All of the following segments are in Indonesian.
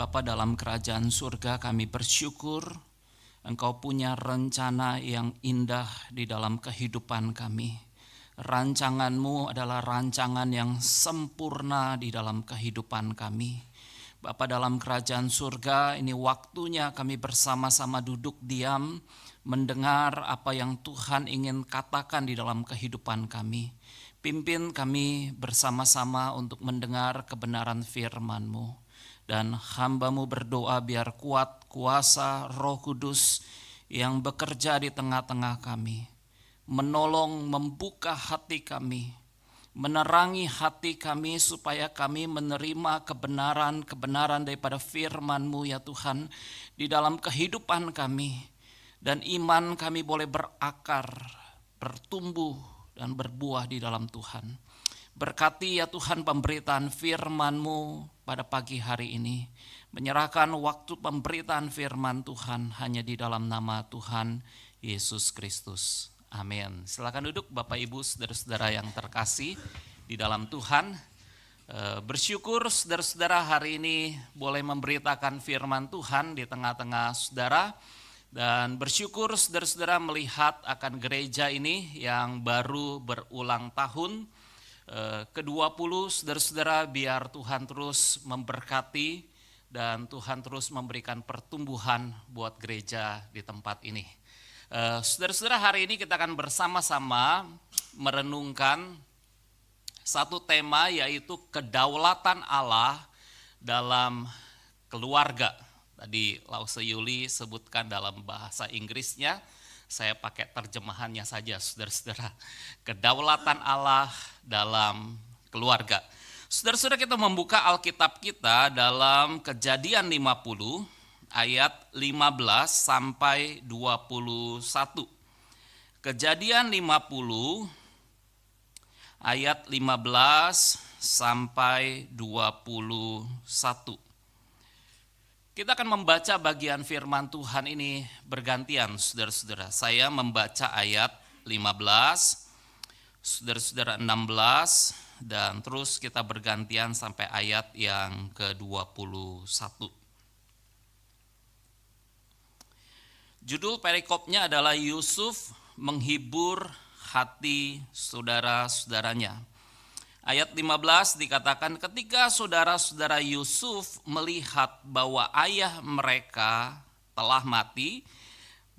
Bapa dalam kerajaan surga, kami bersyukur Engkau punya rencana yang indah di dalam kehidupan kami. Rancangan-Mu adalah rancangan yang sempurna di dalam kehidupan kami. Bapa dalam kerajaan surga, ini waktunya kami bersama-sama duduk diam, mendengar apa yang Tuhan ingin katakan di dalam kehidupan kami. Pimpin kami bersama-sama untuk mendengar kebenaran firman-Mu. Dan hamba-Mu berdoa biar kuat kuasa Roh Kudus yang bekerja di tengah-tengah kami, menolong membuka hati kami, menerangi hati kami supaya kami menerima kebenaran-kebenaran daripada firman-Mu ya Tuhan di dalam kehidupan kami, dan iman kami boleh berakar, bertumbuh dan berbuah di dalam Tuhan. Berkati ya Tuhan pemberitaan firman-Mu pada pagi hari ini. Menyerahkan waktu pemberitaan firman Tuhan hanya di dalam nama Tuhan Yesus Kristus. Amin. Silakan duduk Bapak Ibu saudara-saudara yang terkasih di dalam Tuhan. Bersyukur saudara-saudara hari ini boleh memberitakan firman Tuhan di tengah-tengah saudara. Dan bersyukur saudara-saudara melihat akan gereja ini yang baru berulang tahun ke-20, saudara-saudara, biar Tuhan terus memberkati dan Tuhan terus memberikan pertumbuhan buat gereja di tempat ini. Saudara-saudara, hari ini kita akan bersama-sama merenungkan satu tema, yaitu kedaulatan Allah dalam keluarga. Tadi Lause Yuli sebutkan dalam bahasa Inggrisnya, saya pakai terjemahannya saja saudara-saudara. Kedaulatan Allah dalam keluarga. Saudara-saudara, kita membuka Alkitab kita dalam Kejadian 50 ayat 15 sampai 21. Kejadian 50 ayat 15 sampai 21. Kita akan membaca bagian firman Tuhan ini bergantian saudara-saudara. Saya membaca ayat 15, saudara-saudara 16, dan terus kita bergantian sampai ayat yang ke-21. Judul perikopnya adalah Yusuf menghibur hati saudara-saudaranya. Ayat 15 dikatakan, ketika saudara-saudara Yusuf melihat bahwa ayah mereka telah mati,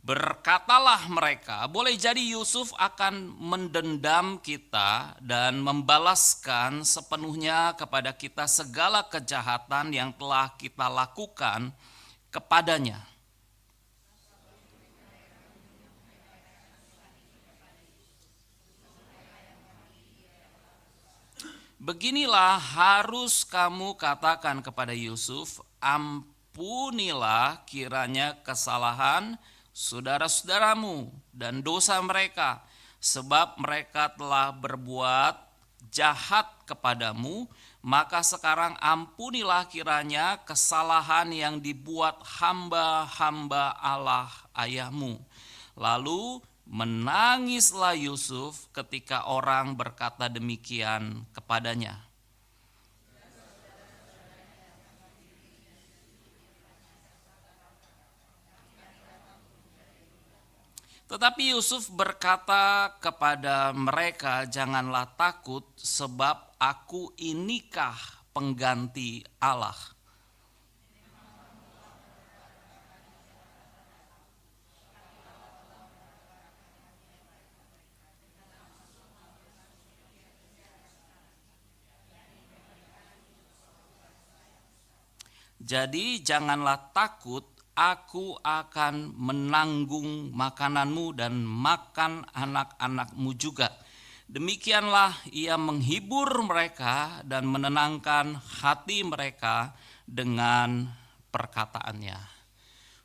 berkatalah mereka, boleh jadi Yusuf akan mendendam kita dan membalaskan sepenuhnya kepada kita segala kejahatan yang telah kita lakukan kepadanya. Beginilah harus kamu katakan kepada Yusuf, ampunilah kiranya kesalahan saudara-saudaramu dan dosa mereka, sebab mereka telah berbuat jahat kepadamu, maka sekarang ampunilah kiranya kesalahan yang dibuat hamba-hamba Allah ayahmu. Lalu menangislah Yusuf ketika orang berkata demikian kepadanya. Tetapi Yusuf berkata kepada mereka, janganlah takut, sebab aku inikah pengganti Allah. Jadi janganlah takut, aku akan menanggung makananmu dan makan anak-anakmu juga. Demikianlah ia menghibur mereka dan menenangkan hati mereka dengan perkataannya.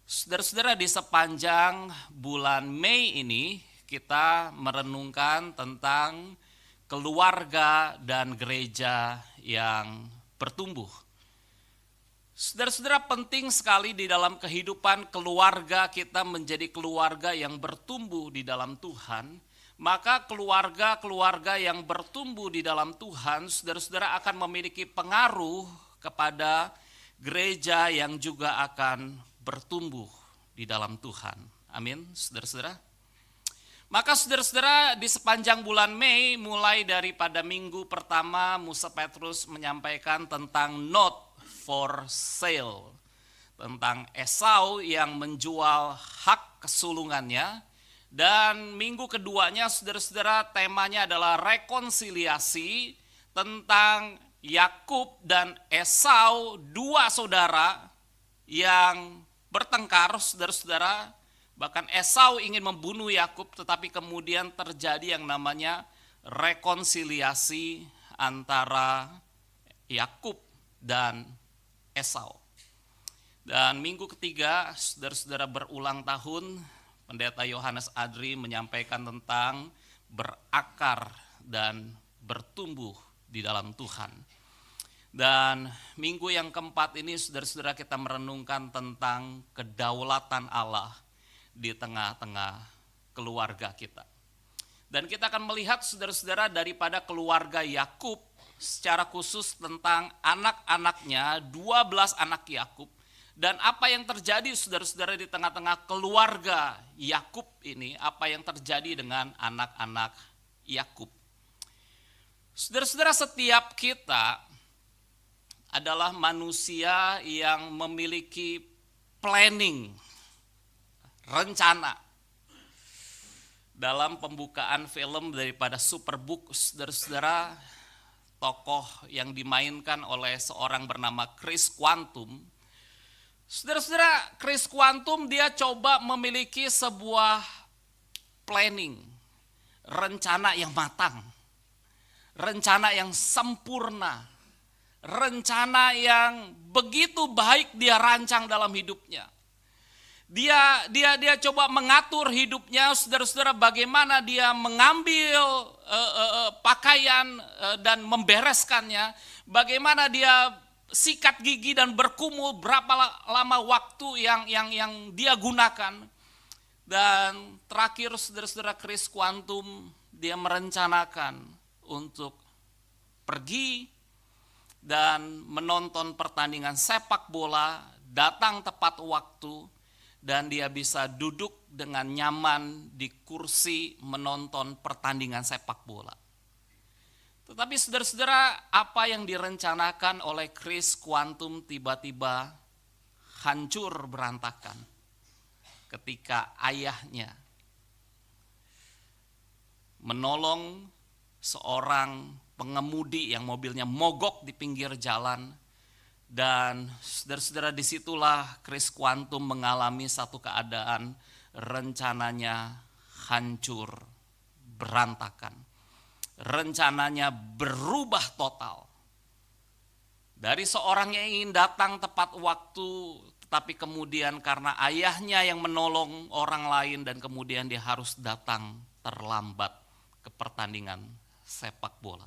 Saudara-saudara, di sepanjang bulan Mei ini kita merenungkan tentang keluarga dan gereja yang bertumbuh. Saudara-saudara, penting sekali di dalam kehidupan keluarga kita menjadi keluarga yang bertumbuh di dalam Tuhan. Maka keluarga-keluarga yang bertumbuh di dalam Tuhan, saudara-saudara, akan memiliki pengaruh kepada gereja yang juga akan bertumbuh di dalam Tuhan. Amin, saudara-saudara. Maka saudara-saudara, di sepanjang bulan Mei, mulai daripada minggu pertama, Musa Petrus menyampaikan tentang not for sale, tentang Esau yang menjual hak kesulungannya. Dan minggu keduanya, saudara-saudara, temanya adalah rekonsiliasi tentang Yakub dan Esau, dua saudara yang bertengkar, saudara-saudara. Bahkan Esau ingin membunuh Yakub, tetapi kemudian terjadi yang namanya rekonsiliasi antara Yakub dan Esau. Dan minggu ketiga, saudara-saudara, berulang tahun, Pendeta Yohanes Adri menyampaikan tentang berakar dan bertumbuh di dalam Tuhan. Dan minggu yang keempat ini, saudara-saudara, kita merenungkan tentang kedaulatan Allah di tengah-tengah keluarga kita. Dan kita akan melihat, saudara-saudara, daripada keluarga Yakub secara khusus tentang anak-anaknya, 12 anak Yakub, dan apa yang terjadi, saudara-saudara, di tengah-tengah keluarga Yakub ini, apa yang terjadi dengan anak-anak Yakub. Saudara-saudara, setiap kita adalah manusia yang memiliki planning, rencana. Dalam pembukaan film daripada Superbook, saudara-saudara, tokoh yang dimainkan oleh seorang bernama Chris Quantum. Saudara-saudara, Chris Quantum dia coba memiliki sebuah planning, rencana yang matang, rencana yang sempurna, rencana yang begitu baik dia rancang dalam hidupnya. Dia coba mengatur hidupnya, saudara-saudara, bagaimana dia mengambil pakaian dan membereskannya, bagaimana dia sikat gigi dan berkumul, berapa lama waktu yang dia gunakan. Dan terakhir, saudara-saudara, Chris Quantum dia merencanakan untuk pergi dan menonton pertandingan sepak bola, datang tepat waktu, dan dia bisa duduk dengan nyaman di kursi menonton pertandingan sepak bola. Tetapi saudara-saudara, apa yang direncanakan oleh Chris Quantum tiba-tiba hancur berantakan ketika ayahnya menolong seorang pengemudi yang mobilnya mogok di pinggir jalan. Dan saudara-saudara, disitulah Chris Quantum mengalami satu keadaan rencananya hancur, berantakan. Rencananya berubah total. Dari seorang yang ingin datang tepat waktu, tetapi kemudian karena ayahnya yang menolong orang lain dan kemudian dia harus datang terlambat ke pertandingan sepak bola.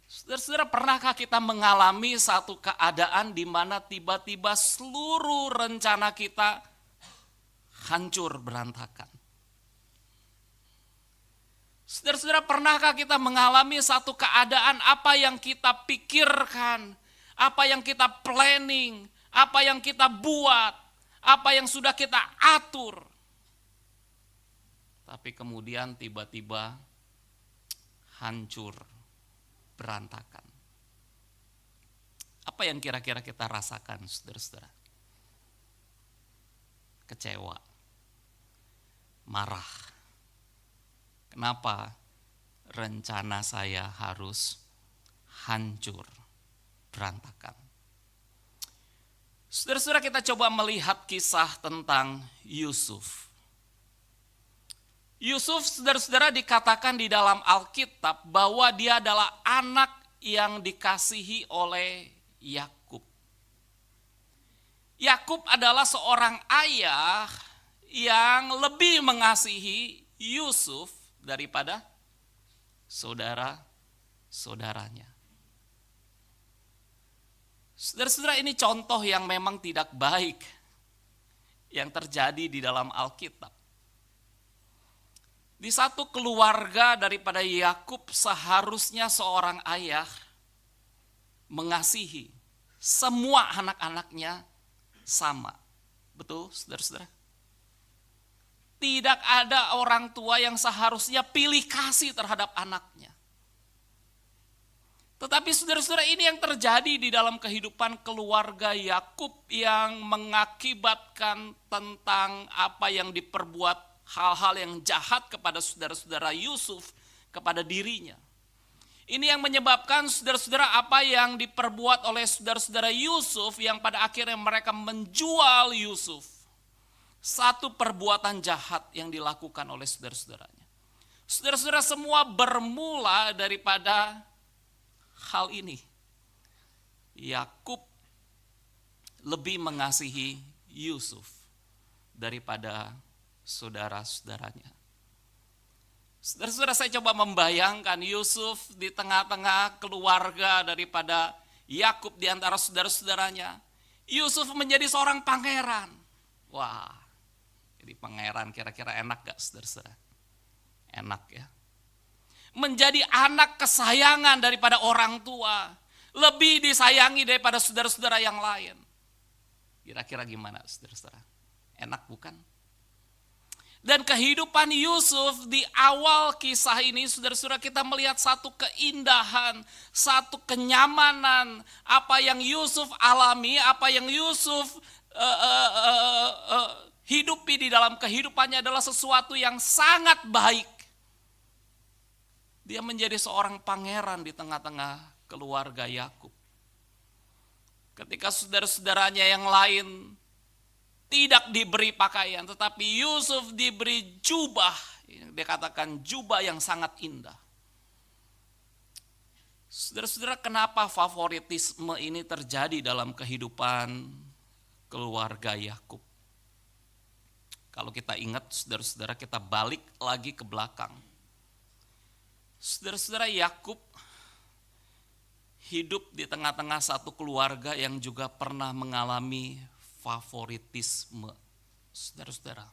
Saudara-saudara, pernahkah kita mengalami satu keadaan di mana tiba-tiba seluruh rencana kita hancur berantakan? Saudara-saudara, pernahkah kita mengalami satu keadaan apa yang kita pikirkan, apa yang kita planning, apa yang kita buat, apa yang sudah kita atur, tapi kemudian tiba-tiba hancur, berantakan. Apa yang kira-kira kita rasakan, saudara-saudara? Kecewa, marah. Kenapa rencana saya harus hancur, berantakan? Saudara-saudara, kita coba melihat kisah tentang Yusuf. Yusuf, saudara-saudara, dikatakan di dalam Alkitab bahwa dia adalah anak yang dikasihi oleh Yakub. Yakub adalah seorang ayah yang lebih mengasihi Yusuf daripada saudara-saudaranya. Saudara-saudara, ini contoh yang memang tidak baik yang terjadi di dalam Alkitab. Di satu keluarga daripada Yakub, seharusnya seorang ayah mengasihi semua anak-anaknya sama. Betul, saudara-saudara? Tidak ada orang tua yang seharusnya pilih kasih terhadap anaknya. Tetapi saudara-saudara, ini yang terjadi di dalam kehidupan keluarga Yakub yang mengakibatkan tentang apa yang diperbuat, hal-hal yang jahat kepada saudara-saudara Yusuf, kepada dirinya. Ini yang menyebabkan saudara-saudara apa yang diperbuat oleh saudara-saudara Yusuf yang pada akhirnya mereka menjual Yusuf. Satu perbuatan jahat yang dilakukan oleh saudara-saudaranya. Saudara-saudara, semua bermula daripada hal ini. Yakub lebih mengasihi Yusuf daripada saudara-saudaranya. Saudara-saudara, saya coba membayangkan Yusuf di tengah-tengah keluarga daripada Yakub di antara saudara-saudaranya. Yusuf menjadi seorang pangeran. Wah, jadi pangeran kira-kira enak gak saudara-saudara? Enak ya. Menjadi anak kesayangan daripada orang tua. Lebih disayangi daripada saudara-saudara yang lain. Kira-kira gimana saudara-saudara? Enak bukan? Dan kehidupan Yusuf di awal kisah ini, saudara-saudara, kita melihat satu keindahan, satu kenyamanan. Apa yang Yusuf alami, apa yang Yusuf hidupi di dalam kehidupannya adalah sesuatu yang sangat baik. Dia menjadi seorang pangeran di tengah-tengah keluarga Yakub. Ketika saudara-saudaranya yang lain tidak diberi pakaian, tetapi Yusuf diberi jubah. Dia katakan jubah yang sangat indah. Saudara-saudara, kenapa favoritisme ini terjadi dalam kehidupan keluarga Yakub? Kalau kita ingat, saudara-saudara, kita balik lagi ke belakang. Saudara-saudara, Yakub hidup di tengah-tengah satu keluarga yang juga pernah mengalami favoritisme. Saudara-saudara,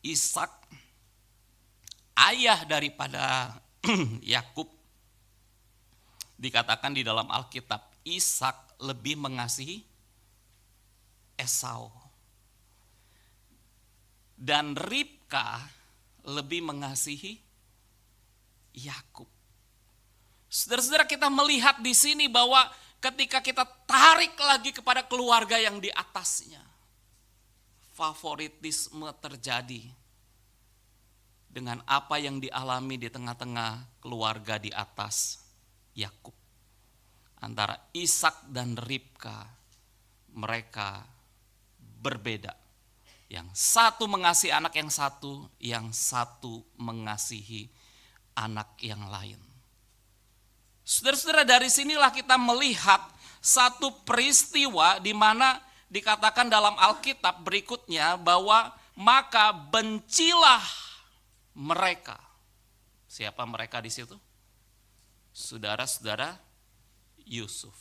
Ishak, ayah daripada Yakub, dikatakan di dalam Alkitab, Ishak lebih mengasihi Esau. Dan Ribka lebih mengasihi Yakub. Saudara-saudara, kita melihat di sini bahwa ketika kita tarik lagi kepada keluarga yang di atasnya, favoritisme terjadi dengan apa yang dialami di tengah-tengah keluarga di atas Yakub. Antara Ishak dan Ribka, mereka berbeda. Yang satu mengasihi anak yang satu mengasihi anak yang lain. Saudara-saudara, dari sinilah kita melihat satu peristiwa di mana dikatakan dalam Alkitab berikutnya bahwa maka bencilah mereka. Siapa mereka di situ? Saudara-saudara Yusuf.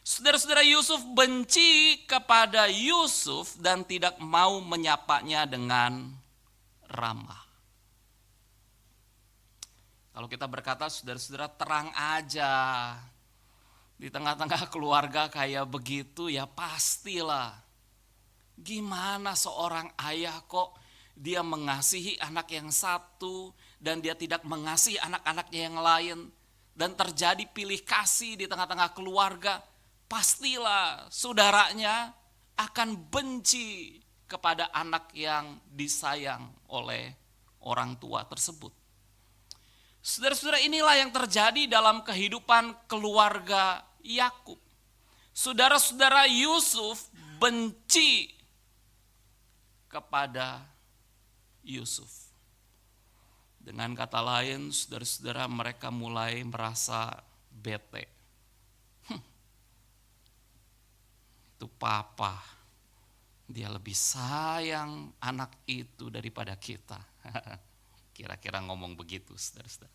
Saudara-saudara, Yusuf benci kepada Yusuf dan tidak mau menyapanya dengan ramah. Kalau kita berkata, saudara-saudara, terang aja. Di tengah-tengah keluarga kayak begitu ya pastilah. Gimana seorang ayah kok dia mengasihi anak yang satu dan dia tidak mengasihi anak-anaknya yang lain. Dan terjadi pilih kasih di tengah-tengah keluarga. Pastilah saudaranya akan benci kepada anak yang disayang oleh orang tua tersebut. Saudara-saudara, inilah yang terjadi dalam kehidupan keluarga Yakub. Saudara-saudara Yusuf benci kepada Yusuf. Dengan kata lain, saudara-saudara, mereka mulai merasa bete. Itu papa, dia lebih sayang anak itu daripada kita. Kira-kira ngomong begitu, saudara-saudara.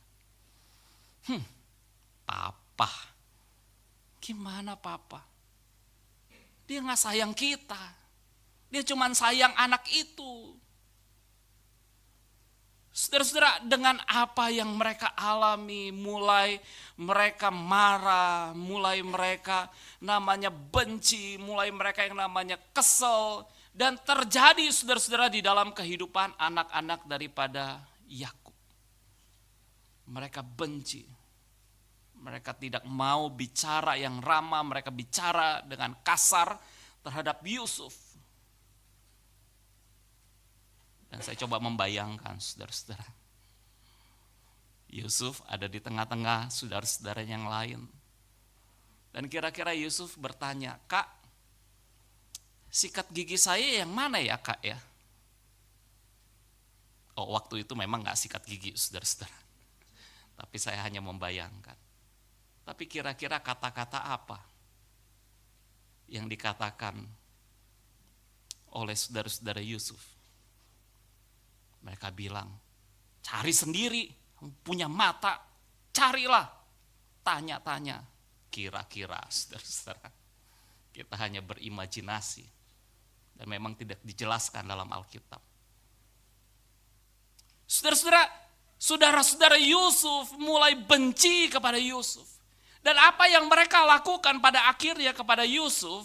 Papa, gimana papa? Dia gak sayang kita. Dia cuma sayang anak itu. Saudara-saudara, dengan apa yang mereka alami, mulai mereka marah, mulai mereka namanya benci, mulai mereka yang namanya kesel, dan terjadi saudara-saudara di dalam kehidupan anak-anak daripada Yakub. Mereka benci, mereka tidak mau bicara yang ramah, mereka bicara dengan kasar terhadap Yusuf. Dan saya coba membayangkan saudara-saudara, Yusuf ada di tengah-tengah saudara-saudara yang lain. Dan kira-kira Yusuf bertanya, "Kak, sikat gigi saya yang mana ya, Kak ya?" Oh, waktu itu memang gak sikat gigi saudara-saudara. Tapi saya hanya membayangkan. Tapi kira-kira kata-kata apa yang dikatakan oleh saudara-saudara Yusuf? Mereka bilang, "Cari sendiri, punya mata, carilah, tanya-tanya." Kira-kira saudara-saudara, kita hanya berimajinasi dan memang tidak dijelaskan dalam Alkitab. Saudara-saudara, saudara-saudara Yusuf mulai benci kepada Yusuf. Dan apa yang mereka lakukan pada akhirnya kepada Yusuf,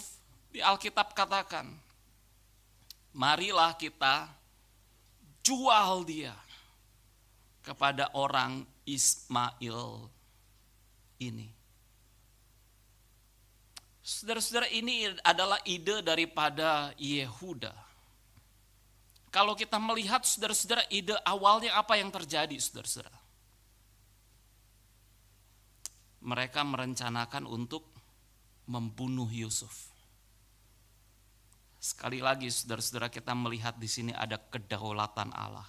di Alkitab katakan, "Marilah kita jual dia kepada orang Ismail ini." Saudara-saudara, ini adalah ide daripada Yehuda. Kalau kita melihat saudara-saudara, ide awalnya apa yang terjadi saudara-saudara? Mereka merencanakan untuk membunuh Yusuf. Sekali lagi saudara-saudara, kita melihat di sini ada kedaulatan Allah.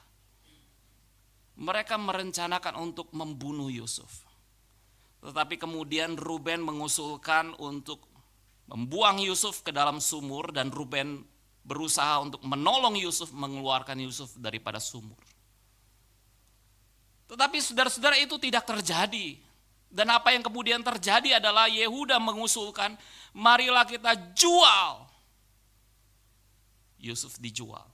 Mereka merencanakan untuk membunuh Yusuf. Tetapi kemudian Ruben mengusulkan untuk membuang Yusuf ke dalam sumur, dan Ruben berusaha untuk menolong Yusuf, mengeluarkan Yusuf daripada sumur. Tetapi saudara-saudara, itu tidak terjadi. Dan apa yang kemudian terjadi adalah Yehuda mengusulkan, "Marilah kita jual." Yusuf dijual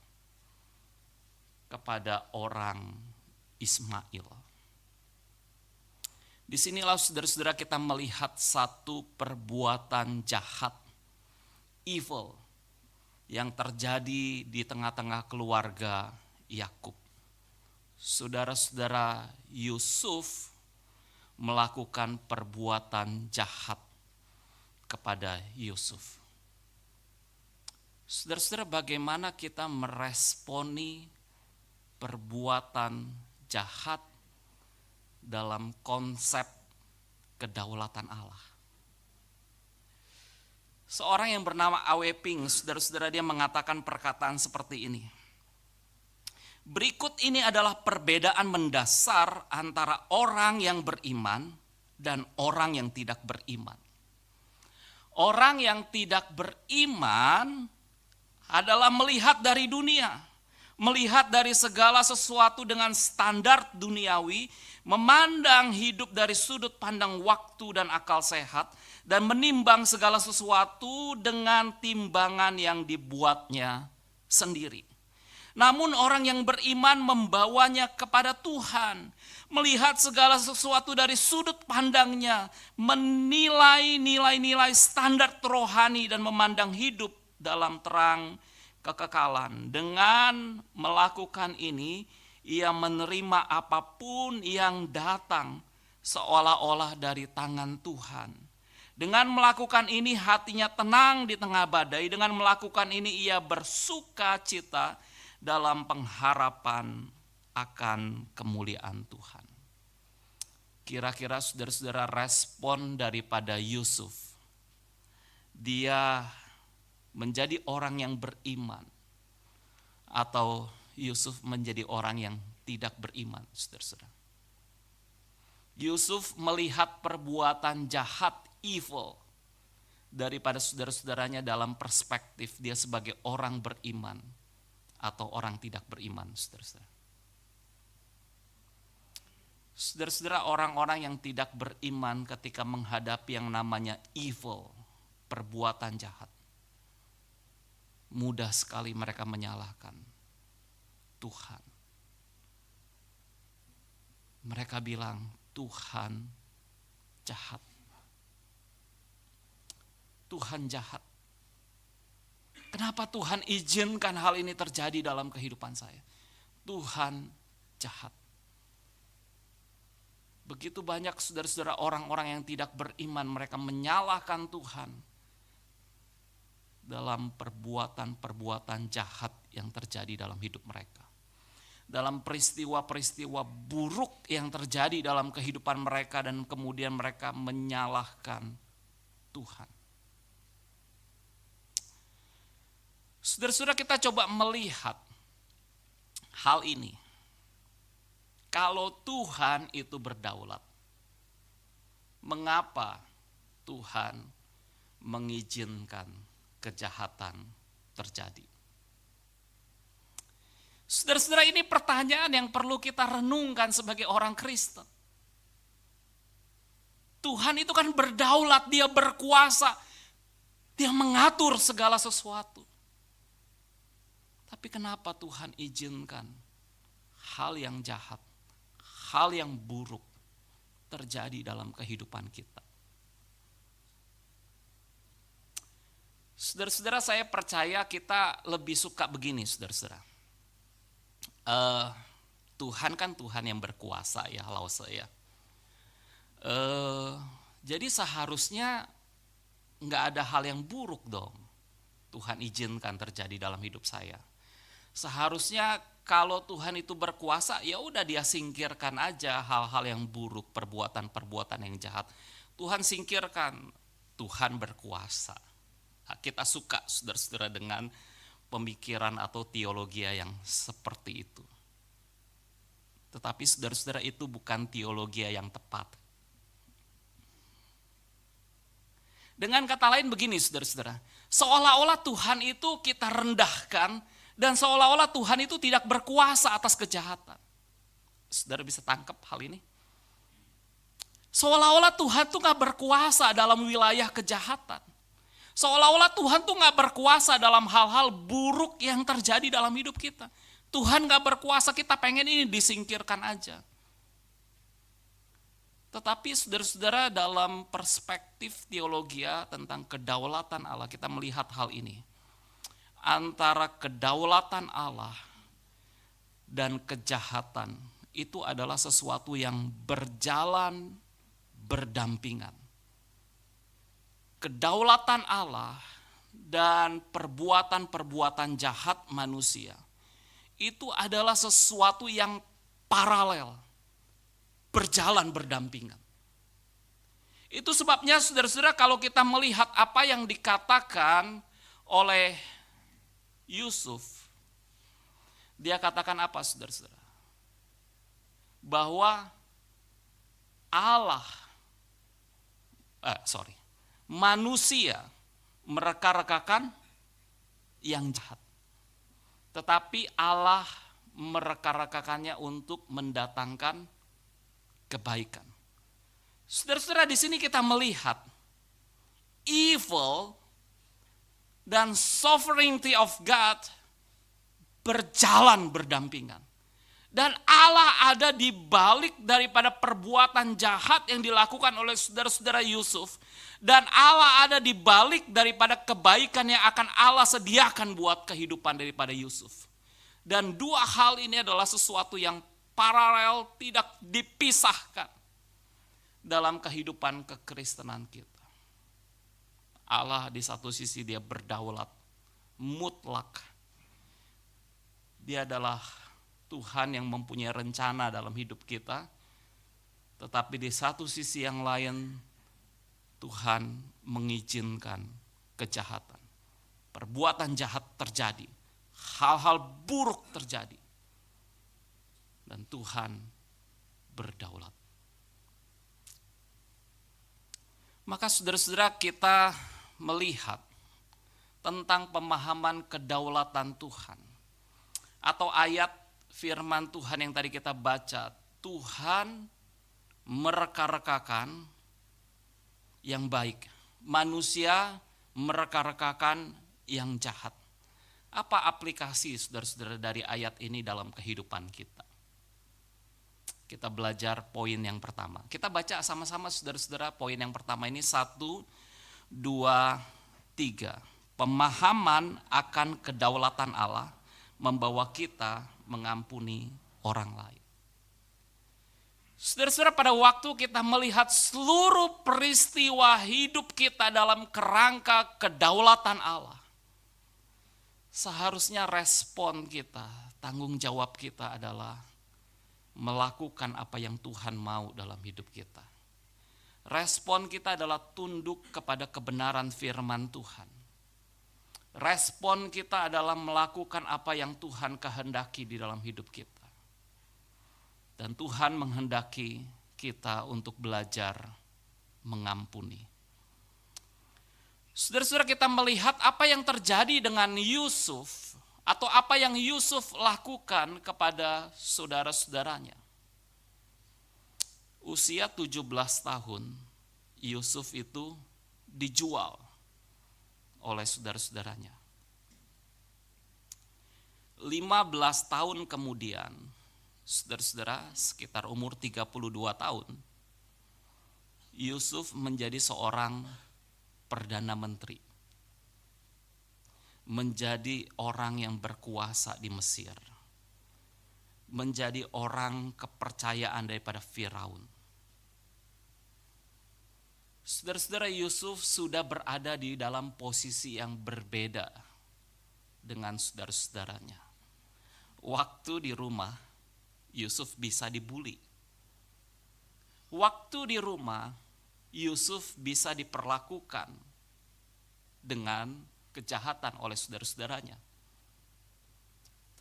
kepada orang Ismail. Disinilah saudara-saudara kita melihat satu perbuatan jahat, evil, yang terjadi di tengah-tengah keluarga Yakub. Saudara-saudara, Yusuf melakukan perbuatan jahat kepada Yusuf. Saudara-saudara, bagaimana kita meresponi perbuatan jahat dalam konsep kedaulatan Allah? Seorang yang bernama A.W. Pink, saudara-saudara, dia mengatakan perkataan seperti ini. "Berikut ini adalah perbedaan mendasar antara orang yang beriman dan orang yang tidak beriman. Orang yang tidak beriman adalah melihat dari dunia, melihat dari segala sesuatu dengan standar duniawi, memandang hidup dari sudut pandang waktu dan akal sehat, dan menimbang segala sesuatu dengan timbangan yang dibuatnya sendiri. Namun orang yang beriman membawanya kepada Tuhan, melihat segala sesuatu dari sudut pandangnya, menilai nilai-nilai standar rohani, dan memandang hidup dalam terang kekekalan. Dengan melakukan ini, ia menerima apapun yang datang seolah-olah dari tangan Tuhan. Dengan melakukan ini, hatinya tenang di tengah badai. Dengan melakukan ini, ia bersuka cita dalam pengharapan akan kemuliaan Tuhan." Kira-kira saudara-saudara, respon daripada Yusuf, dia menjadi orang yang beriman atau Yusuf menjadi orang yang tidak beriman, saudara-saudara? Yusuf melihat perbuatan jahat, evil, daripada saudara-saudaranya dalam perspektif dia sebagai orang beriman atau orang tidak beriman, saudara-saudara. Saudara-saudara, orang-orang yang tidak beriman ketika menghadapi yang namanya evil, perbuatan jahat, mudah sekali mereka menyalahkan Tuhan. Mereka bilang, Tuhan jahat. Tuhan jahat. Kenapa Tuhan izinkan hal ini terjadi dalam kehidupan saya? Tuhan jahat. Begitu banyak saudara-saudara orang-orang yang tidak beriman, mereka menyalahkan Tuhan dalam perbuatan-perbuatan jahat yang terjadi dalam hidup mereka. Dalam peristiwa-peristiwa buruk yang terjadi dalam kehidupan mereka dan kemudian mereka menyalahkan Tuhan. Saudara-saudara, kita coba melihat hal ini. Kalau Tuhan itu berdaulat, mengapa Tuhan mengizinkan kejahatan terjadi? Saudara-saudara, ini pertanyaan yang perlu kita renungkan sebagai orang Kristen. Tuhan itu kan berdaulat, dia berkuasa, dia mengatur segala sesuatu. Tapi kenapa Tuhan izinkan hal yang jahat, hal yang buruk terjadi dalam kehidupan kita? Saudara-saudara, saya percaya kita lebih suka begini, saudara-saudara. Tuhan kan Tuhan yang berkuasa ya, lause ya. Jadi seharusnya nggak ada hal yang buruk dong Tuhan izinkan terjadi dalam hidup saya. Seharusnya kalau Tuhan itu berkuasa, ya udah dia singkirkan aja hal-hal yang buruk, perbuatan-perbuatan yang jahat. Tuhan singkirkan, Tuhan berkuasa. Kita suka saudara-saudara dengan pemikiran atau teologi yang seperti itu. Tetapi saudara-saudara, itu bukan teologi yang tepat. Dengan kata lain begini saudara-saudara, seolah-olah Tuhan itu kita rendahkan dan seolah-olah Tuhan itu tidak berkuasa atas kejahatan. Saudara bisa tangkap hal ini? Seolah-olah Tuhan tuh gak berkuasa dalam wilayah kejahatan. Seolah-olah Tuhan tuh gak berkuasa dalam hal-hal buruk yang terjadi dalam hidup kita. Tuhan gak berkuasa, kita pengen ini disingkirkan aja. Tetapi saudara-saudara, dalam perspektif teologi tentang kedaulatan Allah, kita melihat hal ini. Antara kedaulatan Allah dan kejahatan itu adalah sesuatu yang berjalan berdampingan. Kedaulatan Allah dan perbuatan-perbuatan jahat manusia itu adalah sesuatu yang paralel, berjalan berdampingan. Itu sebabnya saudara-saudara, kalau kita melihat apa yang dikatakan oleh Yusuf, dia katakan apa saudara-saudara? Bahwa manusia mereka-rekakan yang jahat. Tetapi Allah mereka-rekakannya untuk mendatangkan kebaikan. Saudara-saudara, di sini kita melihat evil dan sovereignty of God berjalan berdampingan. Dan Allah ada di balik daripada perbuatan jahat yang dilakukan oleh saudara-saudara Yusuf. Dan Allah ada di balik daripada kebaikan yang akan Allah sediakan buat kehidupan daripada Yusuf. Dan dua hal ini adalah sesuatu yang paralel, tidak dipisahkan dalam kehidupan kekristenan kita. Allah di satu sisi dia berdaulat, mutlak. Dia adalah Tuhan yang mempunyai rencana dalam hidup kita. Tetapi di satu sisi yang lain, Tuhan mengizinkan kejahatan. Perbuatan jahat terjadi, hal-hal buruk terjadi. Dan Tuhan berdaulat. Maka saudara-saudara, kita melihat tentang pemahaman kedaulatan Tuhan. Atau ayat firman Tuhan yang tadi kita baca, Tuhan mereka-rekakan yang baik, manusia mereka-rekakan yang jahat. Apa aplikasi saudara-saudara dari ayat ini dalam kehidupan kita? Kita belajar poin yang pertama. Kita baca sama-sama saudara-saudara, poin yang pertama ini 1, 2, 3. Pemahaman akan kedaulatan Allah membawa kita mengampuni orang lain. Saudara-saudara, pada waktu kita melihat seluruh peristiwa hidup kita dalam kerangka kedaulatan Allah, seharusnya respon kita, tanggung jawab kita adalah melakukan apa yang Tuhan mau dalam hidup kita. Respon kita adalah tunduk kepada kebenaran firman Tuhan. Respon kita adalah melakukan apa yang Tuhan kehendaki di dalam hidup kita. Dan Tuhan menghendaki kita untuk belajar mengampuni. Saudara-saudara, kita melihat apa yang terjadi dengan Yusuf, atau apa yang Yusuf lakukan kepada saudara-saudaranya. Usia 17 tahun, Yusuf itu dijual oleh saudara-saudaranya. 15 tahun kemudian, saudara-saudara, sekitar umur 32 tahun, Yusuf menjadi seorang perdana menteri. Menjadi orang yang berkuasa di Mesir. Menjadi orang kepercayaan daripada Firaun. Saudara-saudara, Yusuf sudah berada di dalam posisi yang berbeda dengan saudara-saudaranya. Waktu di rumah, Yusuf bisa dibully. Waktu di rumah, Yusuf bisa diperlakukan dengan kejahatan oleh saudara-saudaranya.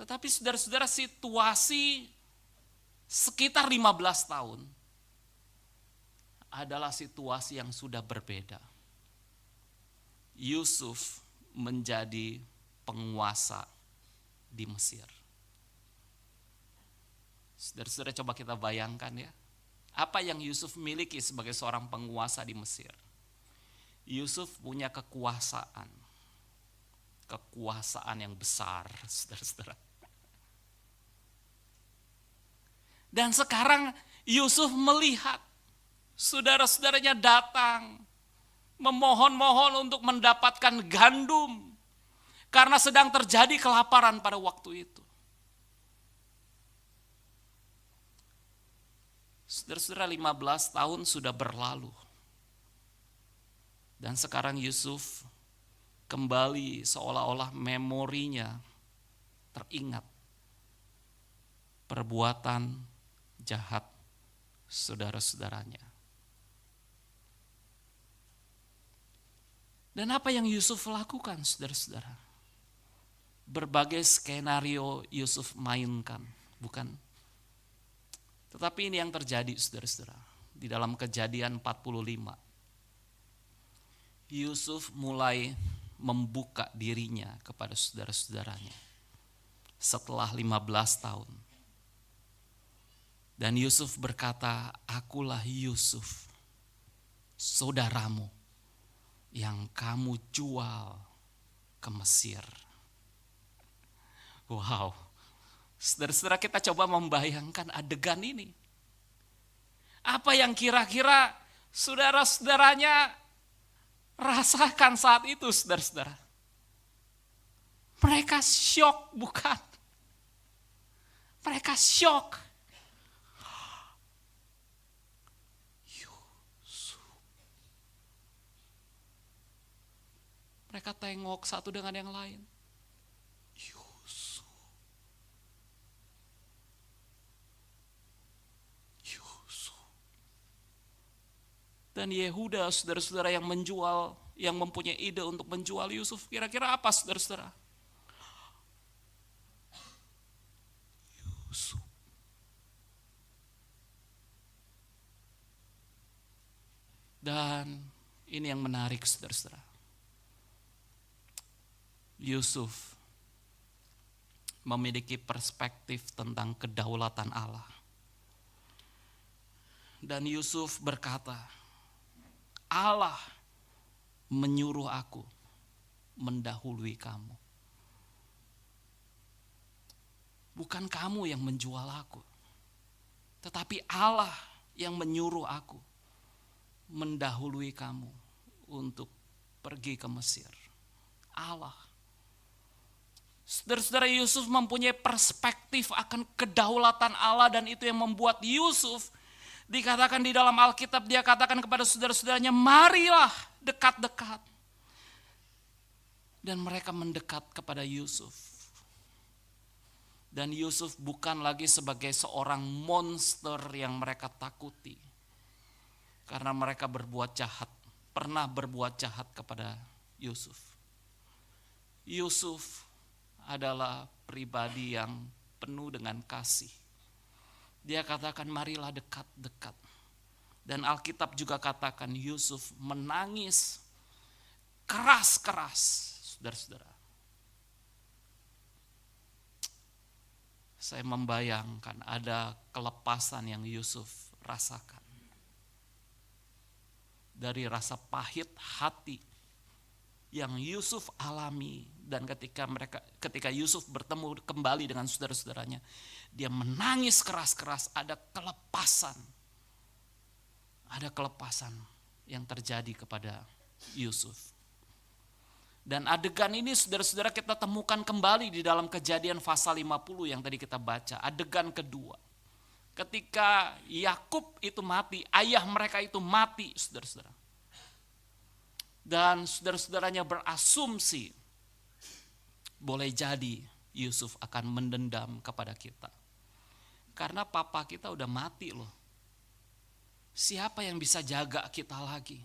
Tetapi saudara-saudara, situasi sekitar 15 tahun adalah situasi yang sudah berbeda. Yusuf menjadi penguasa di Mesir. Saudara-saudara, coba kita bayangkan ya, apa yang Yusuf miliki sebagai seorang penguasa di Mesir. Yusuf punya kekuasaan yang besar, saudara-saudara. Dan sekarang Yusuf melihat saudara-saudaranya datang memohon-mohon untuk mendapatkan gandum karena sedang terjadi kelaparan pada waktu itu. Saudara-saudara, 15 tahun sudah berlalu. Dan sekarang Yusuf kembali seolah-olah memorinya teringat perbuatan jahat saudara-saudaranya. Dan apa yang Yusuf lakukan, saudara-saudara? Berbagai skenario Yusuf mainkan, bukan? Tetapi ini yang terjadi, saudara-saudara. Di dalam Kejadian 45, Yusuf mulai membuka dirinya kepada saudara-saudaranya setelah 15 tahun. Dan Yusuf berkata, "Akulah Yusuf, saudaramu yang kamu jual ke Mesir." Wow, saudara-saudara, kita coba membayangkan adegan ini. Apa yang kira-kira saudara-saudaranya rasakan saat itu, saudara-saudara? Mereka syok, bukan? Mereka syok. Mereka tengok satu dengan yang lain. Yusuf. Dan Yehuda, saudara-saudara, yang menjual, yang mempunyai ide untuk menjual Yusuf, kira-kira apa, saudara-saudara? Yusuf. Dan ini yang menarik, saudara-saudara. Yusuf memiliki perspektif tentang kedaulatan Allah. Dan Yusuf berkata, Allah menyuruh aku mendahului kamu. Bukan kamu yang menjual aku. Tetapi Allah yang menyuruh aku mendahului kamu untuk pergi ke Mesir. Allah. Saudara-saudara, Yusuf mempunyai perspektif akan kedaulatan Allah, dan itu yang membuat Yusuf dikatakan di dalam Alkitab, dia katakan kepada saudara-saudaranya, marilah dekat-dekat. Dan mereka mendekat kepada Yusuf. Dan Yusuf bukan lagi sebagai seorang monster yang mereka takuti. Karena mereka berbuat jahat, pernah berbuat jahat kepada Yusuf. Yusuf adalah pribadi yang penuh dengan kasih. Dia katakan marilah dekat-dekat. Dan Alkitab juga katakan Yusuf menangis keras-keras. Saudara-saudara, saya membayangkan ada kelepasan yang Yusuf rasakan. Dari rasa pahit hati yang Yusuf alami, dan ketika Yusuf bertemu kembali dengan saudara-saudaranya, dia menangis keras-keras. Ada kelepasan yang terjadi kepada Yusuf. Dan adegan ini saudara-saudara kita temukan kembali di dalam Kejadian pasal 50 yang tadi kita baca. Adegan kedua. Ketika Yakub itu mati, ayah mereka itu mati, saudara-saudara. Dan saudara-saudaranya berasumsi boleh jadi Yusuf akan mendendam kepada kita. Karena papa kita udah mati loh. Siapa yang bisa jaga kita lagi?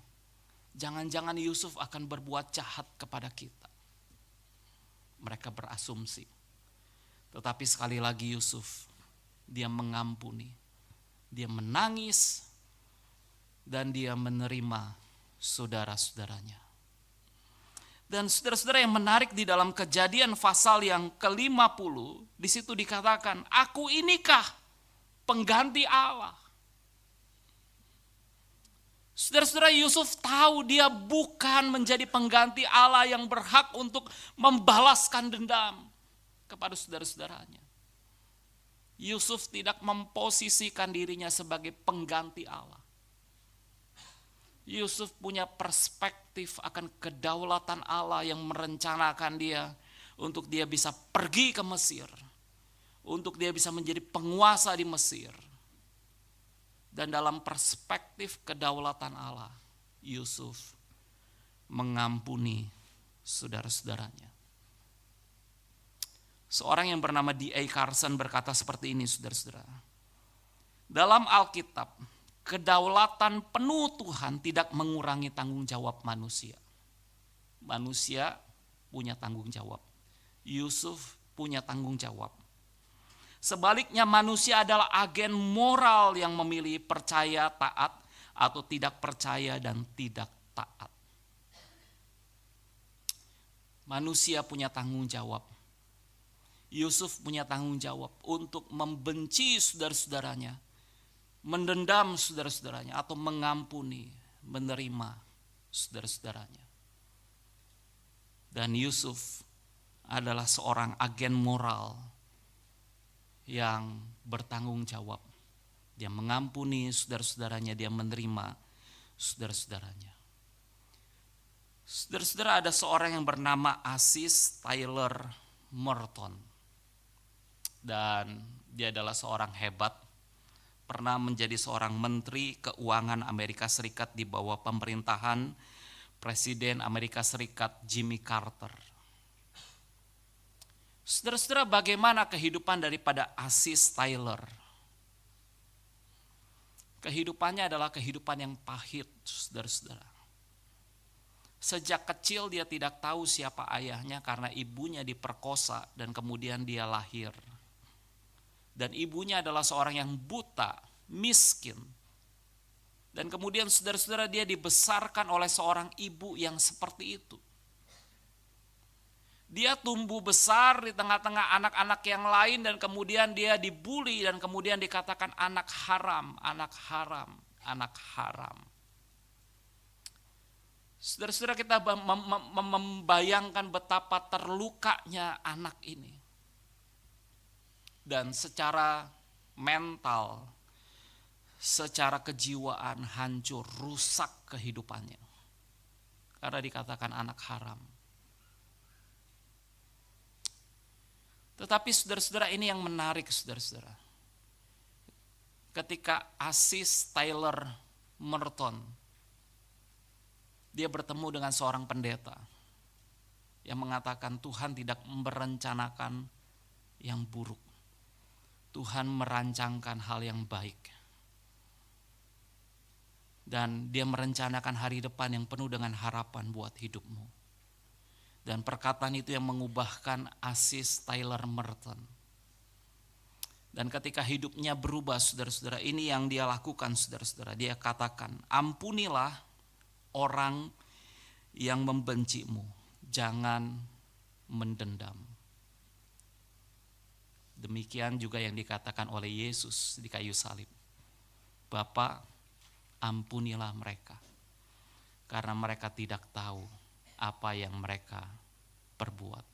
Jangan-jangan Yusuf akan berbuat jahat kepada kita. Mereka berasumsi. Tetapi sekali lagi Yusuf, dia mengampuni. Dia menangis dan dia menerima saudara-saudaranya. Dan saudara-saudara, yang menarik di dalam Kejadian pasal yang ke-50, di situ dikatakan, aku inikah pengganti Allah. Saudara-saudara, Yusuf tahu dia bukan menjadi pengganti Allah yang berhak untuk membalaskan dendam kepada saudara-saudaranya. Yusuf tidak memposisikan dirinya sebagai pengganti Allah. Yusuf punya perspektif akan kedaulatan Allah yang merencanakan dia untuk dia bisa pergi ke Mesir, untuk dia bisa menjadi penguasa di Mesir. Dan dalam perspektif kedaulatan Allah, Yusuf mengampuni saudara-saudaranya. Seorang yang bernama D.A. Carson berkata seperti ini, saudara-saudara. Dalam Alkitab, kedaulatan penuh Tuhan tidak mengurangi tanggung jawab manusia. Manusia punya tanggung jawab. Yusuf punya tanggung jawab. Sebaliknya, manusia adalah agen moral yang memilih percaya, taat, atau tidak percaya dan tidak taat. Manusia punya tanggung jawab. Yusuf punya tanggung jawab untuk membenci saudara-saudaranya, mendendam saudara-saudaranya, atau mengampuni, menerima saudara-saudaranya. Dan Yusuf adalah seorang agen moral yang bertanggung jawab. Dia mengampuni saudara-saudaranya, dia menerima saudara-saudaranya. Saudara-saudara, ada seorang yang bernama Aziz Tyler Merton. Dan dia adalah seorang hebat, pernah menjadi seorang menteri keuangan Amerika Serikat di bawah pemerintahan Presiden Amerika Serikat Jimmy Carter. Saudara-saudara, bagaimana kehidupan daripada Aziz Tyler? Kehidupannya adalah kehidupan yang pahit, saudara-saudara. Sejak kecil dia tidak tahu siapa ayahnya karena ibunya diperkosa dan kemudian dia lahir. Dan ibunya adalah seorang yang buta, miskin. Dan kemudian saudara-saudara, dia dibesarkan oleh seorang ibu yang seperti itu. Dia tumbuh besar di tengah-tengah anak-anak yang lain dan kemudian dia dibully dan kemudian dikatakan anak haram, anak haram, anak haram. Saudara-saudara, kita membayangkan betapa terlukanya anak ini. Dan secara mental secara kejiwaan hancur, rusak kehidupannya. Karena dikatakan anak haram. Tetapi saudara-saudara, ini yang menarik saudara-saudara. Ketika Aziz Tyler Merton, dia bertemu dengan seorang pendeta yang mengatakan Tuhan tidak merencanakan yang buruk. Tuhan merancangkan hal yang baik. Dan dia merencanakan hari depan yang penuh dengan harapan buat hidupmu. Dan perkataan itu yang mengubahkan Aziz Tyler Merton. Dan ketika hidupnya berubah saudara-saudara, ini yang dia lakukan saudara-saudara. Dia katakan, ampunilah orang yang membencimu, jangan mendendam. Demikian juga yang dikatakan oleh Yesus di kayu salib. Bapa, ampunilah mereka, karena mereka tidak tahu apa yang mereka perbuat.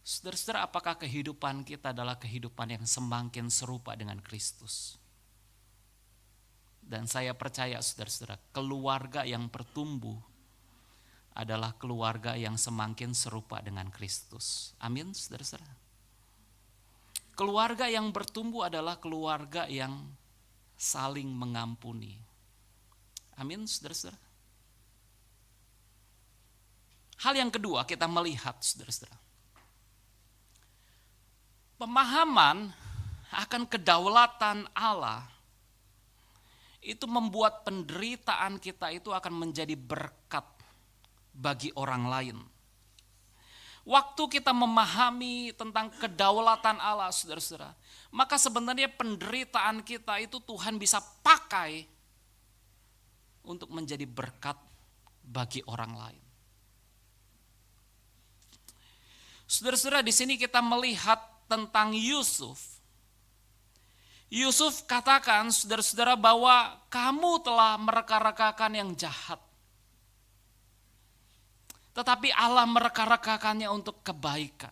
Saudara-saudara, apakah kehidupan kita adalah kehidupan yang semakin serupa dengan Kristus? Dan saya percaya saudara-saudara, keluarga yang bertumbuh adalah keluarga yang semakin serupa dengan Kristus. Amin saudara-saudara. Keluarga yang bertumbuh adalah keluarga yang saling mengampuni. Amin saudara-saudara. Hal yang kedua kita melihat saudara-saudara, pemahaman akan kedaulatan Allah itu membuat penderitaan kita itu akan menjadi berkat bagi orang lain. Waktu kita memahami tentang kedaulatan Allah saudara-saudara, maka sebenarnya penderitaan kita itu Tuhan bisa pakai untuk menjadi berkat bagi orang lain. Saudara-saudara, di sini kita melihat tentang Yusuf. Yusuf katakan saudara-saudara bahwa kamu telah mereka-rekakan yang jahat. Tetapi Allah mereka-rekakannya untuk kebaikan.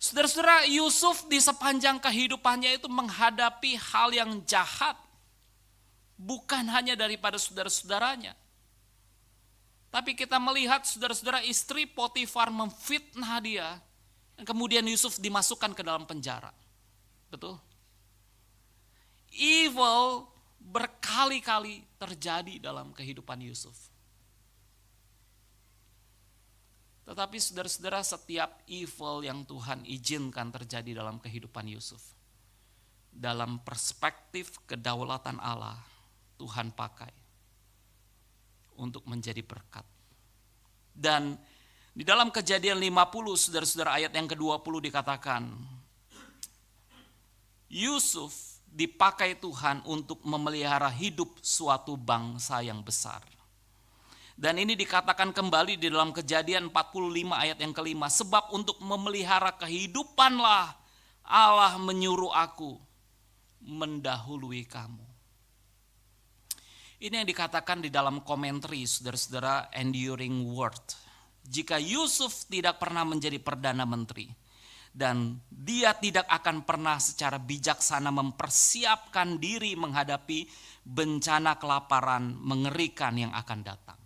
Saudara-saudara, Yusuf di sepanjang kehidupannya itu menghadapi hal yang jahat. Bukan hanya daripada saudara-saudaranya. Tapi kita melihat saudara-saudara, istri Potifar memfitnah dia. Dan kemudian Yusuf dimasukkan ke dalam penjara. Betul? Evil berkali-kali terjadi dalam kehidupan Yusuf. Tetapi saudara-saudara, setiap evil yang Tuhan izinkan terjadi dalam kehidupan Yusuf, dalam perspektif kedaulatan Allah, Tuhan pakai untuk menjadi berkat. Dan di dalam Kejadian 50 saudara-saudara, ayat yang ke-20 dikatakan, Yusuf dipakai Tuhan untuk memelihara hidup suatu bangsa yang besar. Dan ini dikatakan kembali di dalam Kejadian 45 ayat yang ke-5, sebab untuk memelihara kehidupanlah Allah menyuruh aku mendahului kamu. Ini yang dikatakan di dalam komentari saudara-saudara Enduring Word. Jika Yusuf tidak pernah menjadi Perdana Menteri dan dia tidak akan pernah secara bijaksana mempersiapkan diri menghadapi bencana kelaparan mengerikan yang akan datang.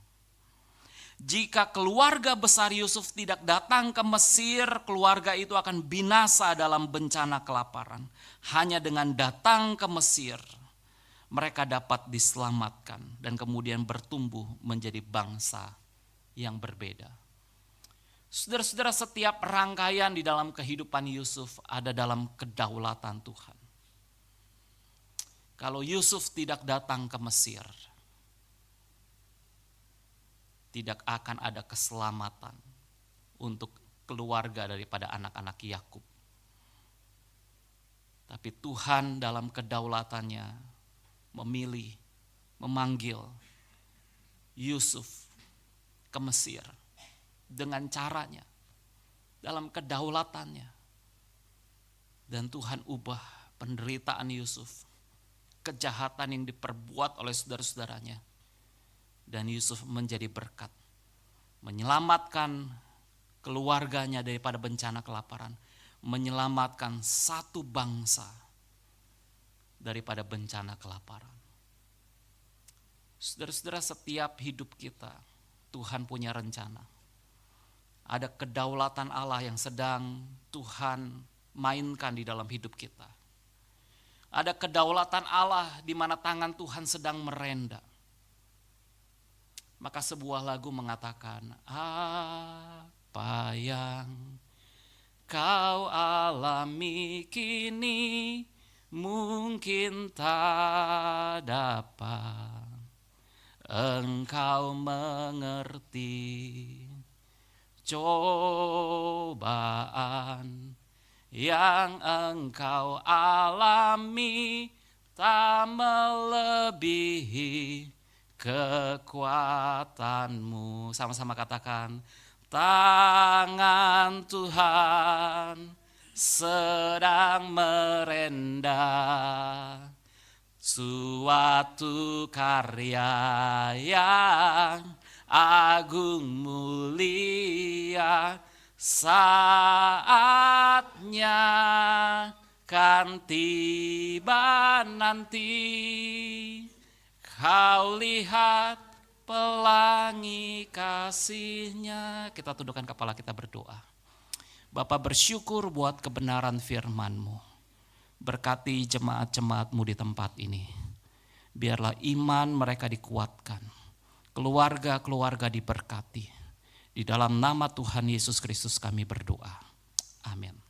Jika keluarga besar Yusuf tidak datang ke Mesir, keluarga itu akan binasa dalam bencana kelaparan. Hanya dengan datang ke Mesir, mereka dapat diselamatkan dan kemudian bertumbuh menjadi bangsa yang berbeda. Saudara-saudara, setiap rangkaian di dalam kehidupan Yusuf ada dalam kedaulatan Tuhan. Kalau Yusuf tidak datang ke Mesir, tidak akan ada keselamatan untuk keluarga daripada anak-anak Yakub. Tapi Tuhan dalam kedaulatannya memilih, memanggil Yusuf ke Mesir dengan caranya, dalam kedaulatannya. Dan Tuhan ubah penderitaan Yusuf, kejahatan yang diperbuat oleh saudara-saudaranya. Dan Yusuf menjadi berkat, menyelamatkan keluarganya daripada bencana kelaparan, menyelamatkan satu bangsa daripada bencana kelaparan. Saudara-saudara, setiap hidup kita Tuhan punya rencana. Ada kedaulatan Allah yang sedang Tuhan mainkan di dalam hidup kita. Ada kedaulatan Allah di mana tangan Tuhan sedang merenda. Maka sebuah lagu mengatakan, apa yang kau alami kini mungkin tak dapat engkau mengerti. Cobaan yang engkau alami tak melebihi kekuatanmu. Sama-sama katakan, tangan Tuhan sedang merendah suatu karya yang agung mulia, saatnya kan tiba nanti. Kau lihat pelangi kasih-Nya. Kita tundukkan kepala, kita berdoa. Bapa, bersyukur buat kebenaran firman-Mu. Berkati jemaat-jemaat-Mu di tempat ini. Biarlah iman mereka dikuatkan. Keluarga-keluarga diberkati. Di dalam nama Tuhan Yesus Kristus kami berdoa. Amin.